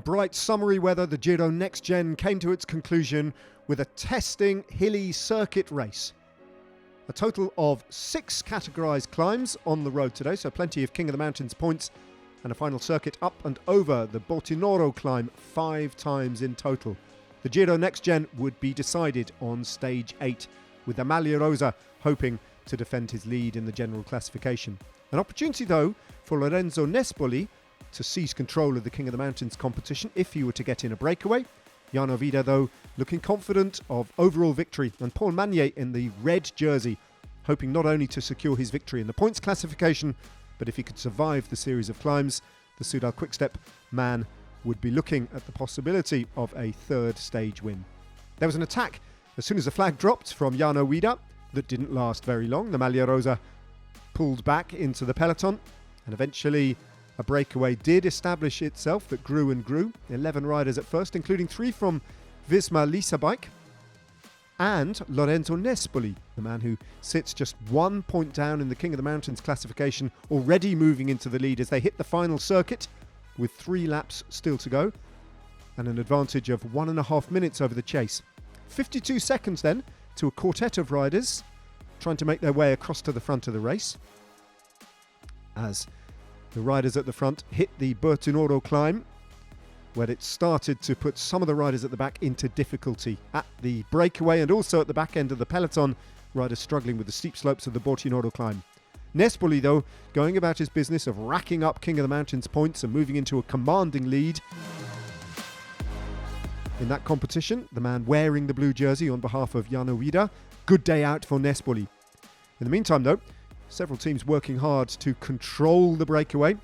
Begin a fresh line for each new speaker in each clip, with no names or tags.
bright summery weather, the Giro Next Gen came to its conclusion with a testing hilly circuit race. A total of 6 categorised climbs on the road today, so plenty of King of the Mountains points, and a final circuit up and over the Tirreno climb 5 times in total. The Giro Next Gen would be decided on stage 8, with the Maglia Rosa hoping to defend his lead in the general classification. An opportunity, though, for Lorenzo Nespoli to seize control of the King of the Mountains competition if he were to get in a breakaway. Jarno Vida, though, looking confident of overall victory, and Paul Magnier in the red jersey, hoping not only to secure his victory in the points classification, but if he could survive the series of climbs, the Soudal Quickstep man would be looking at the possibility of a 3rd stage win. There was an attack as soon as the flag dropped from Jarno Vida that didn't last very long. The Maglia Rosa pulled back into the peloton, and eventually a breakaway did establish itself that grew and grew. 11 riders at first, including 3 from Visma Leasabike and Lorenzo Nespoli, the man who sits just 1 point down in the King of the Mountains classification, already moving into the lead as they hit the final circuit with 3 laps still to go and an advantage of 1.5 minutes over the chase. 52 seconds then to a quartet of riders trying to make their way across to the front of the race as the riders at the front hit the Tirreno climb, where it started to put some of the riders at the back into difficulty. At the breakaway and also at the back end of the peloton, riders struggling with the steep slopes of the Tirreno climb. Nespoli, though, going about his business of racking up King of the Mountains points and moving into a commanding lead in that competition. The man wearing the blue jersey on behalf of Jarno Vida. Good day out for Nespoli. In the meantime, though, several teams working hard to control the breakaway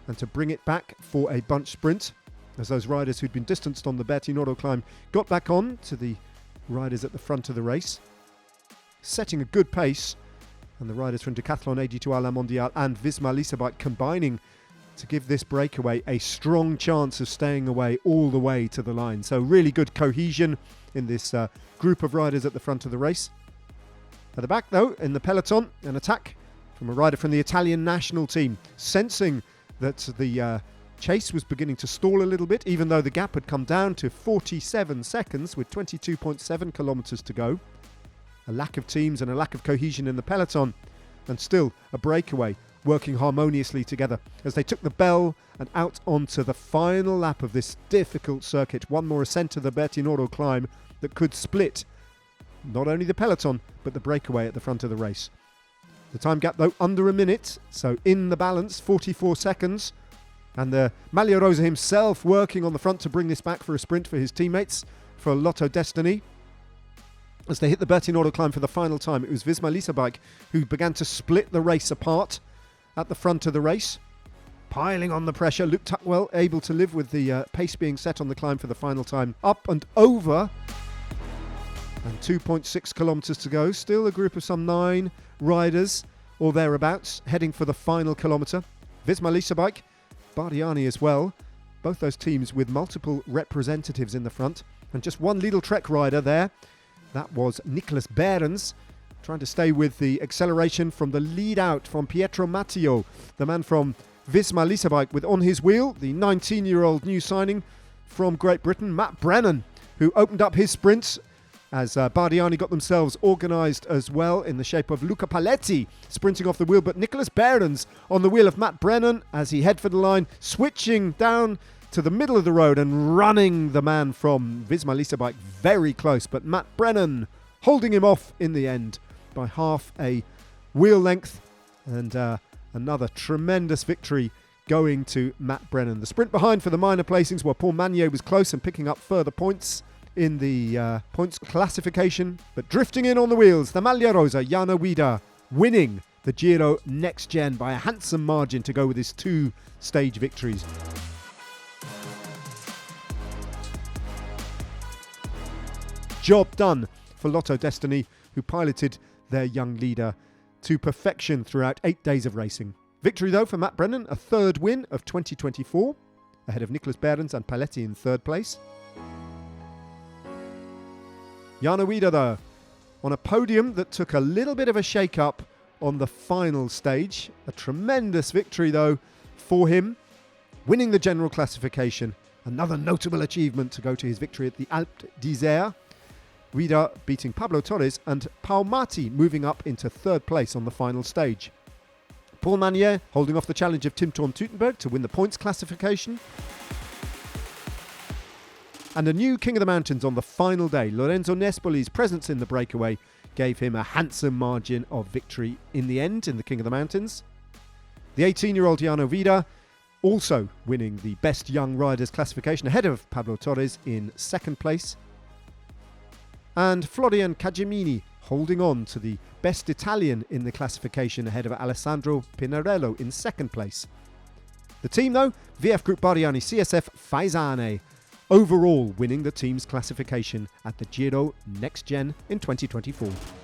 and to bring it back for a bunch sprint, as those riders who'd been distanced on the Tirreno climb got back on to the riders at the front of the race, setting a good pace, and the riders from Decathlon AG2R La Mondiale and Visma Leasabike combining to give this breakaway a strong chance of staying away all the way to the line. So really good cohesion in this group of riders at the front of the race. At the back, though, in the peloton, an attack from a rider from the Italian national team, sensing that the chase was beginning to stall a little bit, even though the gap had come down to 47 seconds with 22.7 kilometres to go. A lack of teams and a lack of cohesion in the peloton, and still a breakaway working harmoniously together as they took the bell and out onto the final lap of this difficult circuit. One more ascent to the Tirreno climb that could split not only the peloton, but the breakaway at the front of the race. The time gap, though, under a minute, so in the balance, 44 seconds. And the Maglia Rosa himself working on the front to bring this back for a sprint for his teammates, for Lotto Destiny. As they hit the Tirreno climb for the final time, it was Visma Leasabike who began to split the race apart at the front of the race. Piling on the pressure, Luke Tuckwell able to live with the pace being set on the climb for the final time. Up and over, and 2.6 kilometres to go. Still a group of some 9 riders or thereabouts heading for the final kilometre. Visma Leasabike, Bardiani as well. Both those teams with multiple representatives in the front. And just one Lidl Trek rider there. That was Nicholas Behrens, trying to stay with the acceleration from the lead out from Pietro Matteo, the man from Visma Leasabike, with on his wheel the 19-year-old new signing from Great Britain, Matt Brennan, who opened up his sprints as Bardiani got themselves organised as well in the shape of Luca Paletti sprinting off the wheel, but Nicholas Behrens on the wheel of Matt Brennan as he head for the line, switching down to the middle of the road and running the man from Visma Leasabike very close, but Matt Brennan holding him off in the end by half a wheel length, and another tremendous victory going to Matt Brennan. The sprint behind for the minor placings, where Paul Magnier was close and picking up further points in the points classification, but drifting in on the wheels, the Maglia Rosa, Jarno Vida, winning the Giro Next Gen by a handsome margin to go with his 2 stage victories. Job done for Lotto Destiny, who piloted their young leader to perfection throughout 8 days of racing. Victory, though, for Matt Brennan, a 3rd win of 2024, ahead of Nicholas Behrens and Paletti in 3rd place. Jarno Vida, though, on a podium that took a little bit of a shake-up on the final stage. A tremendous victory, though, for him, winning the general classification Another notable achievement to go to his victory at the Alpe d'Isère. Guida beating Pablo Torres and Pau Marti moving up into third place on the final stage. Paul Manier holding off the challenge of Tim Thorn Teutenberg to win the points classification. And a new King of the Mountains on the final day. Lorenzo Nespoli's presence in the breakaway gave him a handsome margin of victory in the end in the King of the Mountains. The 18-year-old Jarno Vida also winning the Best Young Riders classification ahead of Pablo Torres in second place. And Florian Cagimini holding on to the Best Italian in the classification ahead of Alessandro Pinarello in second place. The team though, VF Group Bardiani CSF Faesane, overall winning the team's classification at the Giro Next Gen in 2024.